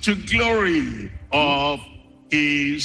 to glory of his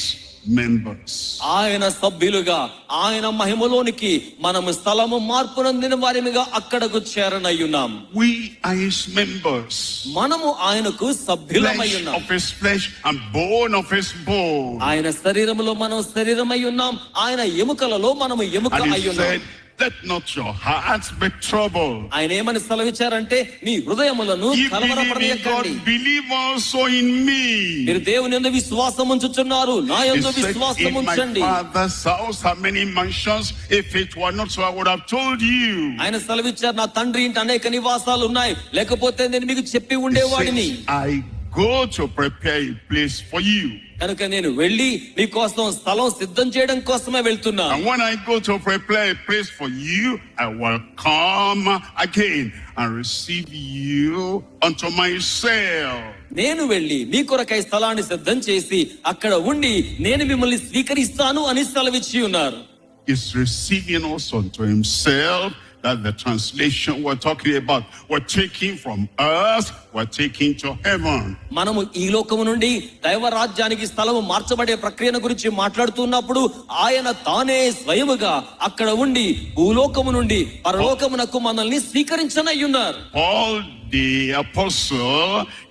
members. ఆయన సభ్యులుగా ఆయన మహిమలోనికి మనము స్థలము మార్పు నొందిన వారిగా అక్కడకు చేరనయ్యున్నాం. We are his members. మనము ఆయనకు సభ్యులమై Flesh ఉన్నాం. of his flesh and bone of his bone. ఆయన శరీరములో మనం శరీరమై ఉన్నాం, ఆయన ఎముకలలో మనము ఎముక And అయి he ఉన్నాం. said, let not your hearts be troubled. ఆయన ఏమని సెలవిచ్చారంటే మీ హృదయములను Ye believe in కలవరపడనీయకండి. God, believe also in me. మీరు దేవుని యందు విశ్వాసం ఉంచుచున్నారు, నా He యందు said, విశ్వాసం in my ఉంచండి. father's house are many mansions. If it were not so, I would have told you. ఆయన సెలవిచ్చారు, నా తండ్రి ఇంటి అనేక నివాసాలు ఉన్నాయి, లేకపోతే నేను మీకు చెప్పి He ఉండేవాడిని. says, I go to prepare a place for you. కనుక నేను వెళ్ళి మీకోసం స్థలం సిద్ధం చేయడం కోసమే వెళ్తున్నా. And when I go to prepare a place for you, I will come again and receive you unto myself. నేను వెళ్ళి మీ కొరకై స్థలాన్ని సిద్ధం చేసి అక్కడ ఉండి నేను మిమ్మల్ని స్వీకరిస్తాను అని సెలవిచ్చి ఉన్నారు. Is receiving us unto himself. That's the translation we're talking about. We're taking from earth, we're taking to heaven. మనము ఈ లోకము నుండి దైవ రాజ్యానికి స్థలము మార్చబడే ప్రక్రియను గురించి మాట్లాడుతున్నప్పుడు ఆయన తానే స్వయముగా అక్కడ ఉండి భూలోకము నుండి పరలోకమునకు మనల్ని స్వీకరించనయ్యున్నారు. Paul the apostle,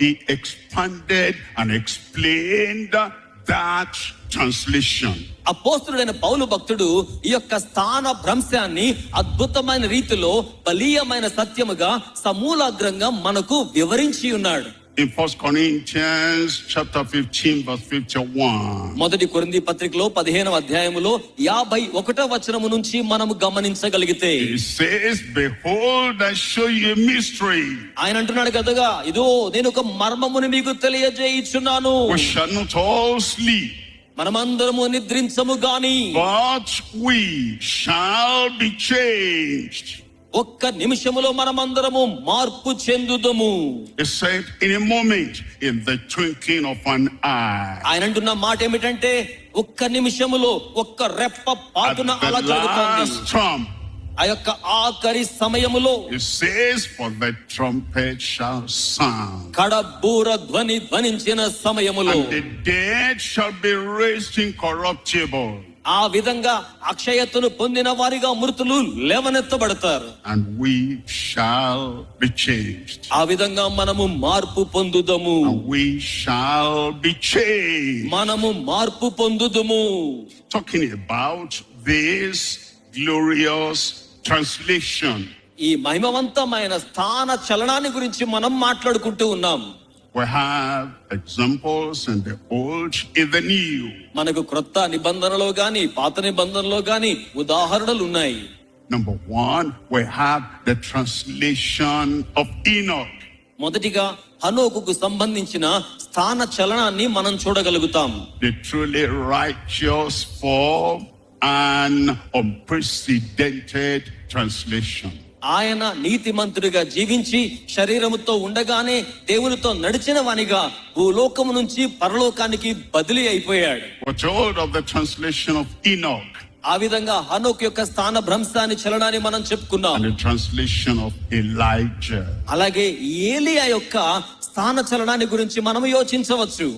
he expanded and explained that translation. అపోస్తలుడైన పౌలు భక్తుడు ఈ యొక్క స్థాన భ్రంశాన్ని అద్భుతమైన రీతిలో బలీయమైన సత్యముగా సమూలాగ్రంగా మనకు వివరించి ఉన్నాడు. In 1 Corinthians chapter 15 verse 51. మొదటి కొరింథీ పత్రికలో 15వ అధ్యాయములో 51వ వచనము నుంచి మనము గమనించగలిగితే He says, behold, I show you a mystery. ఆయన అంటున్నాడు కదగా, ఇదో నేను ఒక మర్మమును మీకు తెలియజేయుచున్నాను. We shall not all sleep, మనమందరము నిద్రించము గాని but we shall be changed. ఒక్క నిమిషములో మనమందరము మార్పు చెందుదము. He said, in a moment, in the twinkling of an eye. ఆయన అంటున్న మాట ఏమిటంటే ఒక్క నిమిషములో ఒక్క రెప్ప పాటున At అలా the జరుగుతుంది. last trump, ఆ యొక్క ఆఖరి సమయములో it says, for the trumpet shall sound, కడబూర ధ్వని ధ్వనించిన సమయములో and the dead shall be raised incorruptible, ఆ విధంగా అక్షయత్తును పొందిన వారిగా మృతులు లేవనెత్తబడతారు. and we shall be changed. ఆ విధంగా మనము మార్పు పొందుదము. And we shall be changed. మనము మార్పు పొందుదము. Talking about this glorious translation, ఈ మహిమవంతమైన స్థాన చలనాన్ని గురించి మనం మాట్లాడుకుంటూ ఉన్నాం. we have examples in the old, in the new. మనకు క్రొత్త నిబంధనలో గాని పాత నిబంధనలో గాని ఉదాహరణలు ఉన్నాయి. Number one, we have the translation of Enoch. మొదటిగా హనోకుకు సంబంధించిన స్థాన చలనాన్ని మనం చూడగలుగుతాం. The truly righteous form and unprecedented translation. ఆయన నీతిమంతుడిగా జీవించి శరీరముతో ఉండగానే దేవునితో నడిచిన వానిగా భూలోకము నుంచి పరలోకానికి బదిలీ అయిపోయాడు. We're told of the translation of Enoch ఆ విధంగా హనోక్ యొక్క స్థాన భ్రంశాన్ని చలనాన్ని మనం చెప్పుకున్నాం. and the translation of Elijah. అలాగే ఏలియా యొక్క స్థాన చలనాన్ని గురించి మనం యోచించవచ్చు.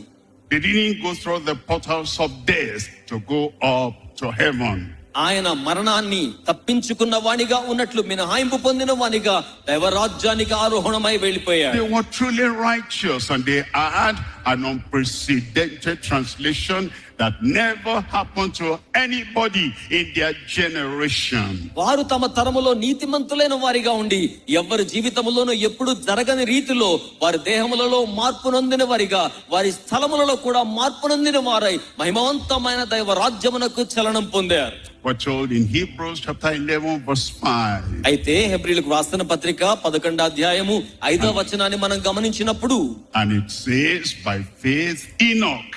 They didn't go through the portals of death to go up to heaven. ఆయన మరణాన్ని తప్పించుకున్న వానిగా ఉన్నట్లు మినహాయింపు పొందిన వానిగా దైవరాజ్యానికి ఆరోహణమై వెళ్ళిపోయాడు. They were truly righteous and they had an unprecedented translation that never happened to anybody in their generation. వారు తమ తరములో నీతిమంతులైన వారిగా ఉండి ఎవరి జీవితములోనూ ఎప్పుడు జరగని రీతిలో వారి దేహములలో మార్పు నొందిన వారిగా వారి స్థలములలో కూడా మార్పు నొందిన వారై మహిమవంతమైన దైవ రాజ్యమునకు చలనం పొందారు. We're told in Hebrews chapter 11 verse 5. అయితే హెబ్రీయులకు రాసిన పత్రిక 11వ అధ్యాయము 5వ వచనాన్ని మనం గమనించినప్పుడు And it says, by faith Enoch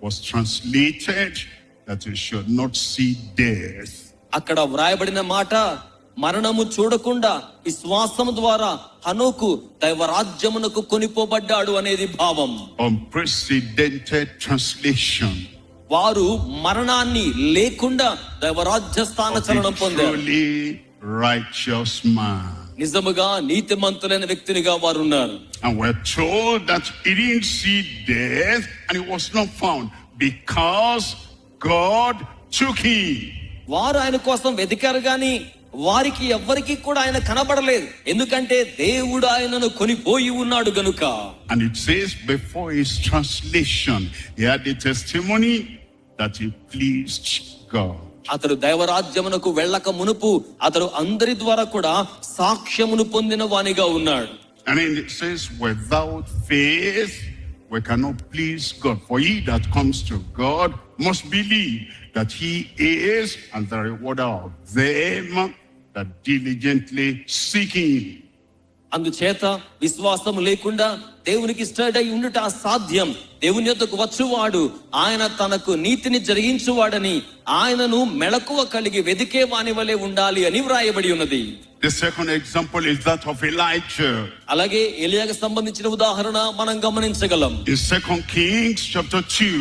was translated that he should not see death. అక్కడ వ్రాయబడిన మాట, మరణము చూడకుండా విశ్వాసము ద్వారా హనోకు దైవరాజ్యమునకు కొనిపోబడ్డాడు అనేది భావం. Unprecedented translation. వారు మరణాన్ని లేకుండా దైవరాజ్య స్థాన చలనం పొందారు. Truly righteous man. నిజముగా నీతిమంతులైన వ్యక్తినిగా వారు ఉన్నారు. And we're told that he didn't see death and he was not found because God took him. వారు ఆయన కోసం వెతికారు గాని వారికి ఎవ్వరికి కూడా ఆయన కనబడలేదు. ఎందుకంటే దేవుడు ఆయనను కొనిపోయి ఉన్నాడు గనుక. And it says before his translation, he had the testimony that he pleased God. అతడు దైవరాజ్యమునకు వెళ్ళక మునుపు అతడు అందరి ద్వారా కూడా సాక్ష్యమును పొందిన వానిగా ఉన్నాడు. And then it says, without faith, we cannot please God. For he that comes to God must believe that he is, and the rewarder of them that diligently seek him. అందుచేత విశ్వాసం లేకుండా దేవునికి ఇష్టడై ఉండుట అసాధ్యం. దేవుని యొద్దకు వచ్చువాడు ఆయన తనకు నీతిని జరిగించువాడని ఆయనను మెళకువ కలిగి వెదికే వాని వలె ఉండాలి అని వ్రాయబడి ఉన్నది. The second example is that of Elijah. అలాగే ఎలియాకు సంబంధించిన ఉదాహరణ మనం గమనించగలం. In 2 Kings chapter 2,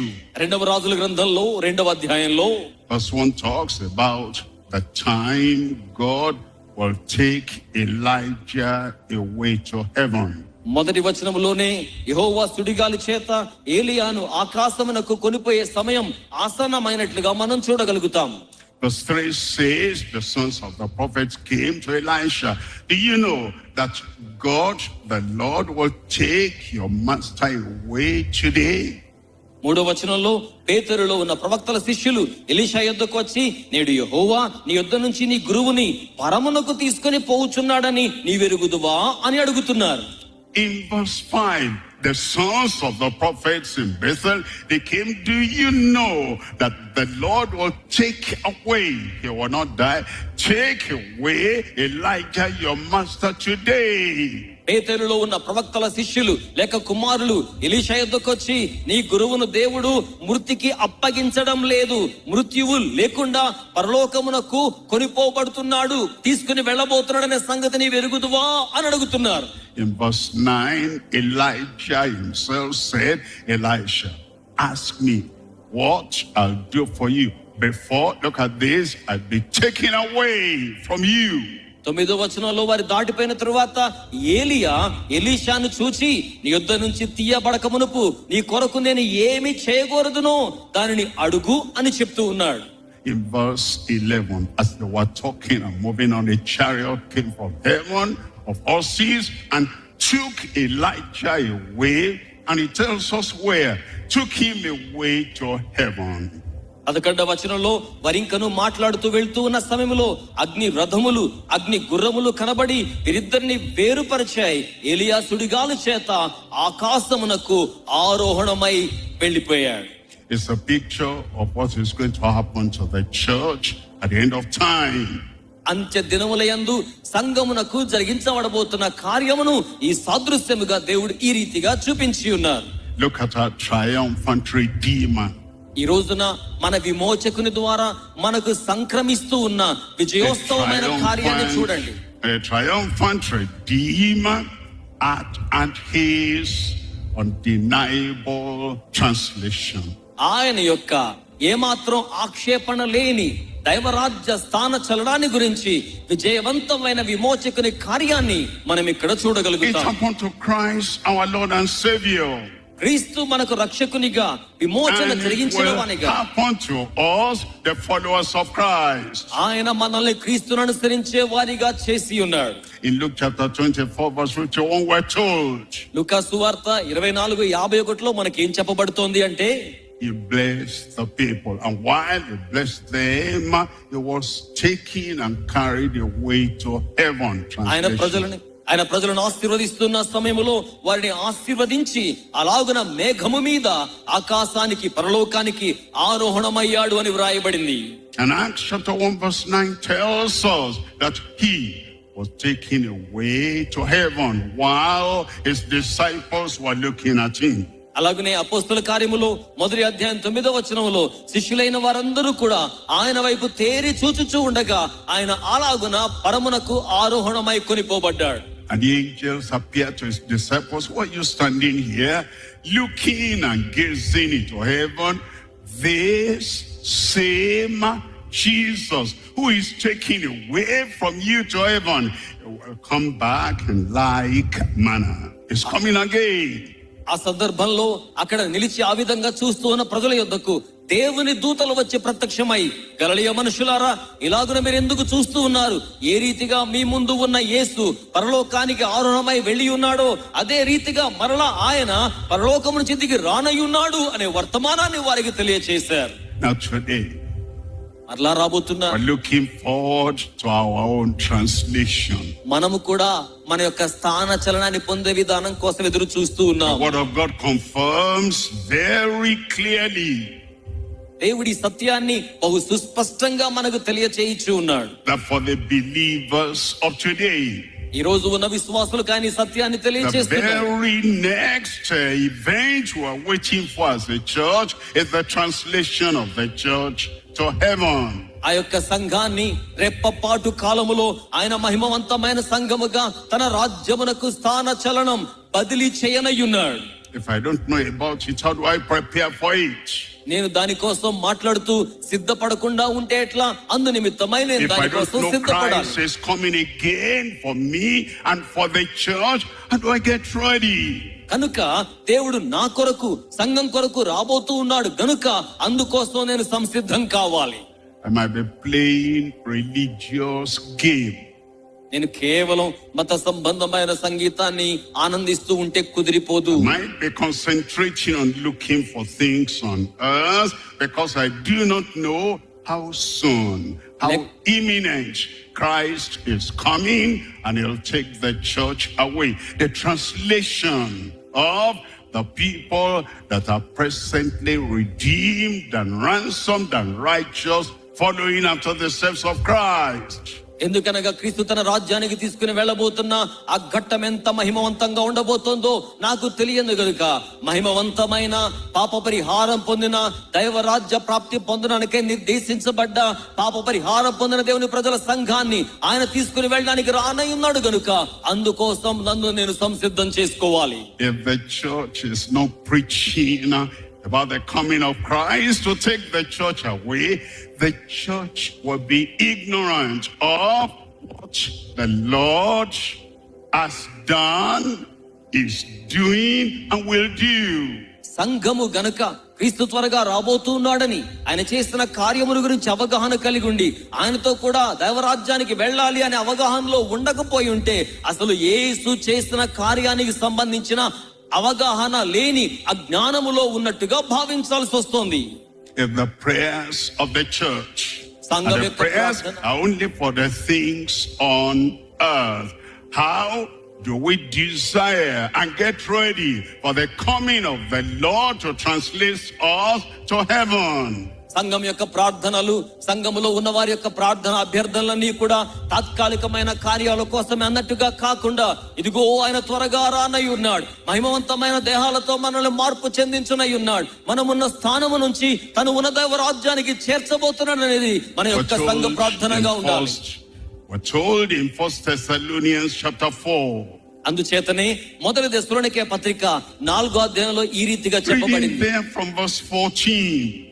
రెండవ రాజుల గ్రంథంలో 2వ అధ్యాయంలో verse 1 talks about the time God will take Elijah away to heaven. మొదటి వచనములోనే యెహోవా సుడిగాలి చేత ఏలియాను ఆకాశమునకు కొనిపోయే సమయం ఆసన్నమైనట్లుగా మనం చూడగలుగుతాం. Verse 3 says, the sons of the prophets came to Elisha. Do you know that God, the Lord, will take your master away today? 3వ వచనంలో పేతురులో ఉన్న ప్రవక్తల శిష్యులు ఎలీషా యొద్దకు వచ్చి, నేడు యెహోవా నీ యొద్ద నుంచి నీ గురువుని పరమునకు తీసుకొని పోవుచున్నాడని నీవెరుగుదువా అని అడుగుతున్నారు. In verse 5, the sons of the prophets in Bethel, they came, do you know that the Lord will take away, he will not die, take away Elijah your master today? పేతురులో ఉన్న ప్రవక్తల శిష్యులు లేక కుమారులు ఎలీషా యొద్దకు వచ్చి, నీ గురువును దేవుడు మృతికి అప్పగించడం లేదు, మృత్యువు లేకుండా పరలోకమునకు కొనిపోబడుతున్నాడు, తీసుకుని వెళ్ళబోతున్నాడనే సంగతి నీవు ఎరుగుదువా అని అడుగుతున్నారు. In verse 9, Elijah himself said, Elisha, ask me what I'll do for you before, look at this, I'll be taken away from you. 9వ వచనంలో వారి దాటిపోయిన తరువాత ఏలియా ఎలీషాను చూచి, నీ యొద్ద నుంచి తీయబడక మునుపు నీ కొరకు నేను ఏమి చేయకూడదునో దానిని అడుగు అని చెప్తూ ఉన్నాడు. In verse 11, as they were talking and moving on, a chariot came from heaven of horses and took Elijah away, and he tells us where, took him away to heaven. 11వ వచనంలో వరింకను మాట్లాడుతూ వెళ్తూ ఉన్న సమయంలో అగ్ని రథములు అగ్ని గుర్రములు కనబడి వీరిద్దరిని వేరుపరిచాయి. ఏలియా సుడిగాలి చేత ఆకాశమునకు ఆరోహణమై వెళ్ళిపోయాడు. It's a picture of what is going to happen to the church at the end of time. అంత్య దినములయందు సంఘమునకు జరిగించబడబోతున్న కార్యమును ఈ సాదృశ్యముగా దేవుడు ఈ రీతిగా చూపించి ఉన్నారు. Look at our triumphant redeemer. ఈ రోజున మన విమోచకుని ద్వారా మనకు సంక్రమిస్తూ ఉన్న విజయోత్సవమైన కార్యాన్ని చూడండి. A triumphant redeemer and his undeniable translation. ఆయన యొక్క ఏమాత్రం ఆక్షేపణ లేని దైవరాజ్య స్థాన చలనాన్ని గురించి విజయవంతమైన విమోచకుని కార్యాన్ని మనం ఇక్కడ It చూడగలుగుతాం. happened to Christ, our Lord and Savior. క్రీస్తు మనకు రక్షకునిగా విమోచన And it జరిగించిన will వానిగా happen to us, the followers of Christ. ఆయన మనల్ని క్రీస్తును అనుసరించే వారిగా చేసి ఉన్నాడు. In Luke chapter 24, verse 51, we're told, లూకా సువార్త 24:51లో మనకి ఏం చెప్పబడుతోంది అంటే, he blessed the people, and while he blessed them, he was taken and carried away to heaven. ఆయన ప్రజలను ఆశీర్వదిస్తున్న సమయంలో వారిని ఆశీర్వదించి అలాగున మేఘము మీద ఆకాశానికి పరలోకానికి ఆరోహణమయ్యాడు అని వ్రాయబడింది. And Acts chapter 1 verse 9 tells us that he was taken away to heaven while his disciples were looking at him. అలాగనే అపోస్తల కార్యములో 1వ అధ్యాయం 9వ వచనములో శిష్యులైన వారందరూ కూడా ఆయన వైపు తేరి చూచుచూ ఉండగా ఆయన అలాగున పరమునకు ఆరోహణమై కొనిపోబడ్డాడు. And the angels appeared to his disciples. Why are you standing here looking and gazing into heaven? This same Jesus, who is taking away from you to heaven, will come back in like manner. He's coming again. ఆ సందర్భంలో అక్కడ నిలిచి ఆ విధంగా చూస్తూ ఉన్న ప్రజల యొద్దకు దేవుని దూతలు వచ్చి ప్రత్యక్షమై, గలిలయ మనుషులారా, ఇలాగున మీరు ఎందుకు చూస్తూ ఉన్నారు? ఏ రీతిగా మీ ముందు ఉన్న యేసు పరలోకానికి ఆరోహణమై వెళ్ళి ఉన్నాడో అదే రీతిగా మరలా ఆయన పరలోకము నుంచి దిగి రానయ్యున్నాడు అనే వర్తమానాన్ని వారికి తెలియచేశారు. Now today, మరలా రాబోతున్నారు. we're looking forward to our own translation. మనము కూడా మన యొక్క స్థాన చలనాన్ని పొందే విధానం కోసం ఎదురు చూస్తూ ఉన్నాం. The word of God confirms very clearly దేవుడి సత్యాన్ని బహు సుస్పష్టంగా మనకు తెలియచేయిచు ఉన్నాడు. that for the believers of today, ఈ రోజు ఉన్న విశ్వాసులు కానీ సత్యాన్ని the తెలియచేస్తున్నారు. very next event we are waiting for as a church is the translation of the church to heaven. ఆ యొక్క సంఘాన్ని రెప్పపాటు కాలములో ఆయన మహిమవంతమైన సంఘముగా తన రాజ్యమునకు స్థాన చలనం బదిలీ చేయనయ్యున్నాడు. If I don't know about it, how do I prepare for it? నేను దానికోసం మాట్లాడుతూ సిద్ధపడకుండా ఉంటే ఎట్లా? అందు నిమిత్తమై నేను If I don't దానికోసం know సిద్ధపడాలి. Christ is coming again for me and for the church, how do I get ready? కనుక దేవుడు నా కొరకు సంఘం కొరకు రాబోతూ ఉన్నాడు గనుక అందుకోసం నేను సంసిద్ధం కావాలి. I might be playing religious game. నేను కేవలం మత సంబంధమైన సంగీతాన్ని ఆనందిస్తూ ఉంటే కుదిరిపోదు. Might be concentrating on looking for things on earth because I do not know how soon, how imminent Christ is coming and he'll take the church away. The translation of the people that are presently redeemed and ransomed and righteous, following after the steps of Christ. ఎందుకనగా క్రీస్తు తన రాజ్యానికి తీసుకుని వెళ్ళబోతున్న ఆ ఘట్టం ఎంత మహిమవంతంగా ఉండబోతుందో నాకు తెలియదు గనుక మహిమవంతమైన పాప పరిహారం పొందిన దైవ రాజ్య ప్రాప్తి పొందడానికే నిర్దేశించబడ్డ పాప పరిహారం పొందిన దేవుని ప్రజల సంఘాన్ని ఆయన తీసుకుని వెళ్ళడానికి రానయ్యున్నాడు గనుక అందుకోసం నన్ను నేను సంసిద్ధం చేసుకోవాలి. If the church is not preaching about the coming of Christ to take the church away, the church will be ignorant of what the Lord has done, is doing, and will do. సంఘము గనుక క్రీస్తు త్వరగా రాబోతున్నాడని ఆయన చేస్తున్న కార్యముల గురించి అవగాహన కలిగి ఉండి ఆయనతో కూడా దైవరాజ్యానికి వెళ్ళాలి అనే అవగాహనలో ఉండకపోయి ఉంటే అసలు యేసు చేస్తున్న కార్యానికి సంబంధించిన అవగాహన లేని అజ్ఞానములో ఉన్నట్టుగా భావించాల్సి వస్తుంది. If the prayers of the church and సంఘం the యొక్క prayers ప్రార్థన are only for the things on earth, how do we desire and get ready for the coming of the Lord to translate us to heaven? సంఘం యొక్క ప్రార్థనలు, సంఘములో ఉన్న వారి యొక్క ప్రార్థన అభ్యర్థనలన్నీ కూడా తాత్కాలికమైన కార్యాల కోసమే అన్నట్టుగా కాకుండా ఇదిగో ఆయన త్వరగా రానై ఉన్నాడు, మహిమవంతమైన దేహాలతో మనల్ని మార్పు చెందించునై ఉన్నాడు, మనమున్న స్థానము నుంచి తను ఉన్న దైవ రాజ్యానికి చేర్చబోతున్నాడు అనేది మన యొక్క సంఘ ప్రార్థనగా ఉండాలి. We're told in 1 Thessalonians chapter 4. అందుచేతనే మొదటి దెస్సలోనికే పత్రిక 4వ అధ్యాయంలో ఈ రీతిగా Reading చెప్పబడింది. there from verse 14.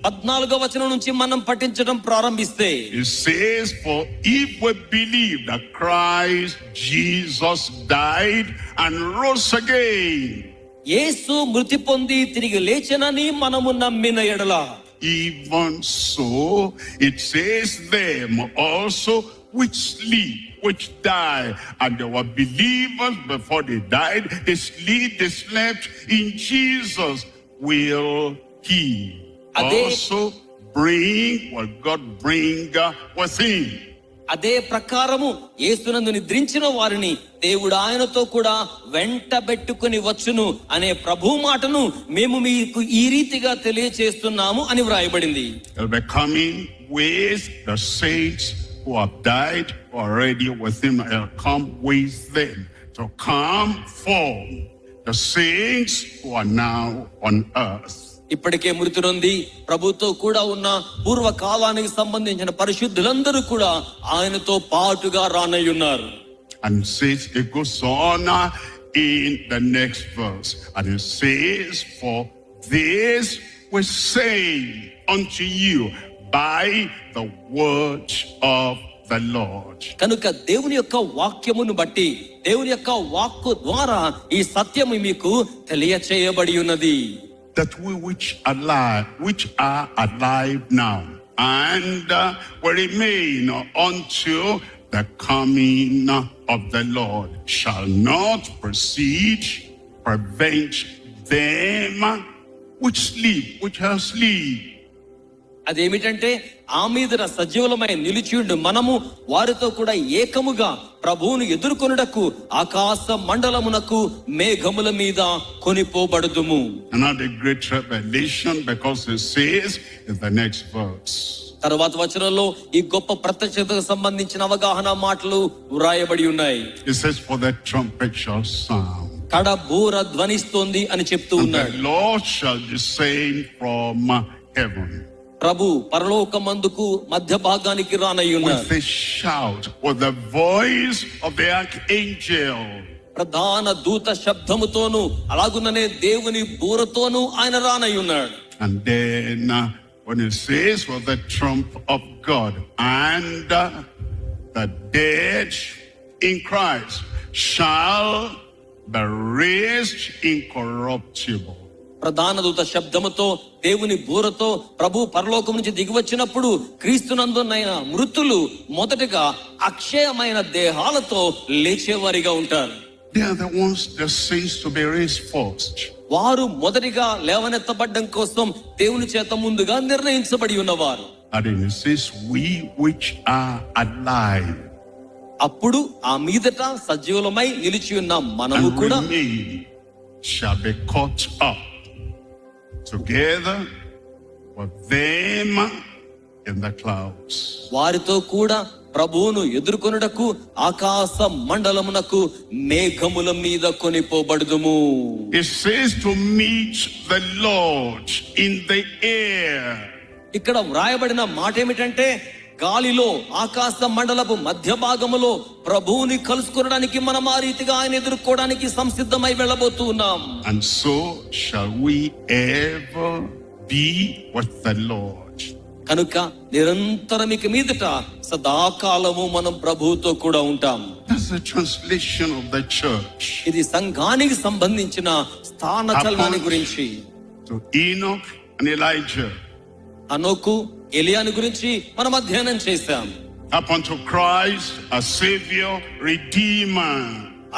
14వ వచనం నుంచి మనం పఠించడం ప్రారంభిస్తే It says, for if we believe that Christ Jesus died and rose again, యేసు మృతి పొంది తిరిగి లేచెనని మనము నమ్మిన ఎడల, even so it says them also which sleep, which die, and they were believers before they died, they slept in Jesus, will he also bring what God bring with him. అదే ప్రకారము యేసునందు నిద్రించిన వారిని దేవుడు ఆయనతో కూడా వెంటబెట్టుకుని వచ్చును అనే ప్రభు మాటను మేము మీకు ఈ రీతిగా తెలియచేస్తున్నాము అని వ్రాయబడింది. He'll be coming with the saints who have died already with him. He'll come with them to come for the saints who are now on earth. ఇప్పటికే మృతి నొంది ప్రభుతో కూడా ఉన్న పూర్వకాలానికి సంబంధించిన పరిశుద్ధులందరూ కూడా ఆయనతో పాటుగా రానయ్యున్నారు. And says, it goes on in the next verse, and it says, for this we say unto you by the word of the Lord. కనుక దేవుని యొక్క వాక్యమును బట్టి, దేవుని యొక్క వాక్కు ద్వారా ఈ సత్యము మీకు తెలియచేయబడి ఉన్నది. That we which are alive now and will remain unto the coming of the Lord shall not prevent them which are asleep. అదేమిటంటే ఆ మీదన సజీవులమై నిలిచియుండు మనము వారితో కూడా ఏకముగా ప్రభువును ఎదుర్కొనుటకు ఆకాశ మండలమునకు మేఘముల మీద కొనిపోబడుదుము. Another great revelation, because it says in the next verse. తర్వాత వచనంలో ఈ గొప్ప ప్రత్యక్షతకు సంబంధించిన అవగాహన మాటలు వ్రాయబడి ఉన్నాయి. It says, for the trumpet shall sound. కడ బూర ధ్వనిస్తోంది అని చెప్తూ And ఉన్నాడు. the Lord shall descend from heaven. ప్రభు పరలోకమందుకు మధ్య భాగానికి రానయ్యున్నాడు. With a shout, with the voice of the archangel. ప్రధాన దూత శబ్దముతోను అలాగుననే దేవుని బూరతోను ఆయన రానయ్యున్నాడు. And then when it says with the trump of God, and the dead in Christ shall be raised incorruptible. ప్రధాన దూత శబ్దముతో దేవుని బూరతో ప్రభు పరలోకం నుంచి దిగి వచ్చినప్పుడు క్రీస్తునందునైన మృతులు మొదటగా అక్షయమైన దేహాలతో లేచేవారిగా ఉంటారు. They are the ones that saints to be raised first. వారు మొదటిగా లేవనెత్తబడ్డం కోసం దేవుని చేత ముందుగా నిర్ణయించబడి ఉన్నవారు. And then it says, we which are alive అప్పుడు ఆ మీదట సజీవులమై నిలిచి ఉన్న మనము and కూడా remain shall be caught up together with them in the clouds. వారితో కూడా ప్రభువును ఎదుర్కొనుటకు ఆకాశ మండలమునకు మేఘముల మీద కొనిపోబడుదుము. It says to meet the Lord in the air. ఇక్కడ వ్రాయబడిన మాట ఏమిటంటే గాలిలో ఆకాశ మండలపు మధ్య భాగములో ప్రభువుని కలుసుకొనడానికి మనం ఆ రీతిగా ఆయన ఎదుర్కోవడానికి సంసిద్ధమై వెళ్ళబోతూ ఉన్నాం. And so shall we ever be with the Lord. కనుక నిరంతరం ఇక మీదట సదాకాలము మనం ప్రభువుతో కూడా ఉంటాం. That's the translation of the church. ఇది సంఘానికి సంబంధించిన స్థాన చలనాన్ని గురించి. To Enoch and Elijah. హనోకు ఎలియాను గురించి మనం అధ్యయనం చేశాం. Upon to Christ, a Savior, Redeemer.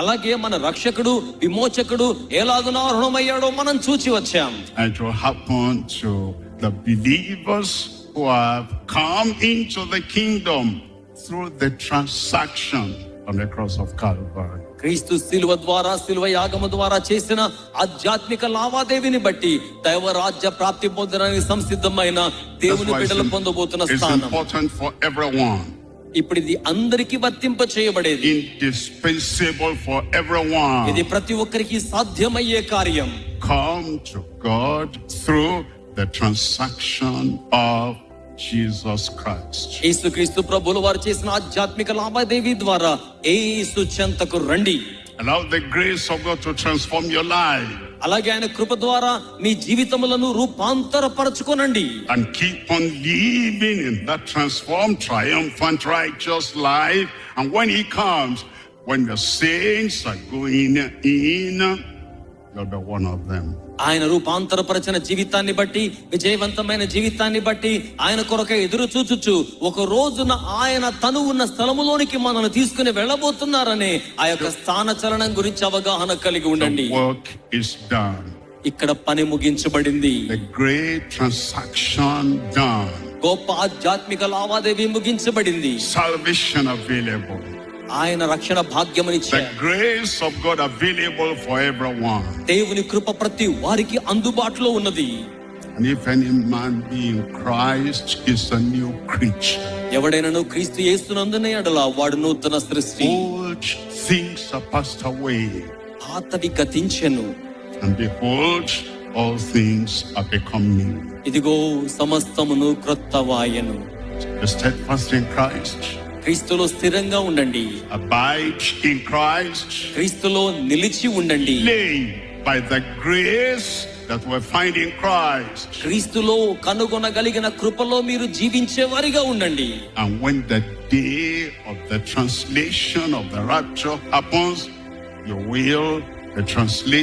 అలాగే మన రక్షకుడు విమోచకుడు ఎలాగున అర్హమయ్యాడో మనం చూచి వచ్చాం. And to happen to the believers who have come into the kingdom through the transaction on the cross of Calvary. క్రీస్తు శిలువ ద్వారా శిలువ యాగము ద్వారా చేసిన ఆధ్యాత్మిక లావాదేవీని బట్టి దైవరాజ్య ప్రాప్తి పొందడానికి సంసిద్ధమైన దేవుని బిడ్డలు పొందబోతున్న It's స్థానం. important for everyone. ఇప్పుడు ఇది అందరికీ వర్తింప చేయబడేది. Indispensable for everyone. ఇది ప్రతి ఒక్కరికి సాధ్యమయ్యే కార్యం. Come to God through the transaction of Jesus Christ. యేసుక్రీస్తు ప్రభువుల వారు చేసిన ఆధ్యాత్మిక లావాదేవీ ద్వారా యేసు చెంతకు రండి. Allow the grace of God to transform your life. అలాగే ఆయన కృప ద్వారా మీ జీవితములను రూపాంతరపరచుకోనండి. And keep on living in that transformed, triumphant, righteous life. And when He comes, when the saints are going in, you'll be one of them. ఆయన రూపాంతరపరచిన జీవితాన్ని బట్టి, విజయవంతమైన జీవితాన్ని బట్టి ఆయన కొరకై ఎదురు చూచుచు ఒక రోజున ఆయన తను ఉన్న స్థలములోనికి మనల్ని తీసుకుని వెళ్ళబోతున్నారనే ఆ యొక్క స్థాన చలనం గురించి అవగాహన కలిగి ఉండండి. The work is done. ఇక్కడ పని ముగించబడింది. The great transaction done. గొప్ప ఆధ్యాత్మిక లావాదేవీ ముగించబడింది. Salvation available. ఆయన రక్షణ భాగ్యమనిచ్చారు. The grace of God available for everyone. దేవుని కృప ప్రతి వారికి అందుబాటులో ఉన్నది. And if any man be in Christ, is a new creature. ఎవడైనాను క్రీస్తు యేసునందున ఎడల వాడు నూతన సృష్టి. Old things are passed away, పాతవి గతించెను, and behold, all things are become new. ఇదిగో సమస్తమును క్రొత్తవాయెను. Be steadfast in Christ. క్రీస్తులో స్థిరంగా ఉండండి. Abide in Christ. క్రీస్తులో నిలిచి ఉండండి. Lay by the grace that we find in Christ. క్రీస్తులో కనుగొనగలిగిన కృపలో మీరు జీవించే వారిగా ఉండండి. And when the day of the translation of the rapture happens, you will the translation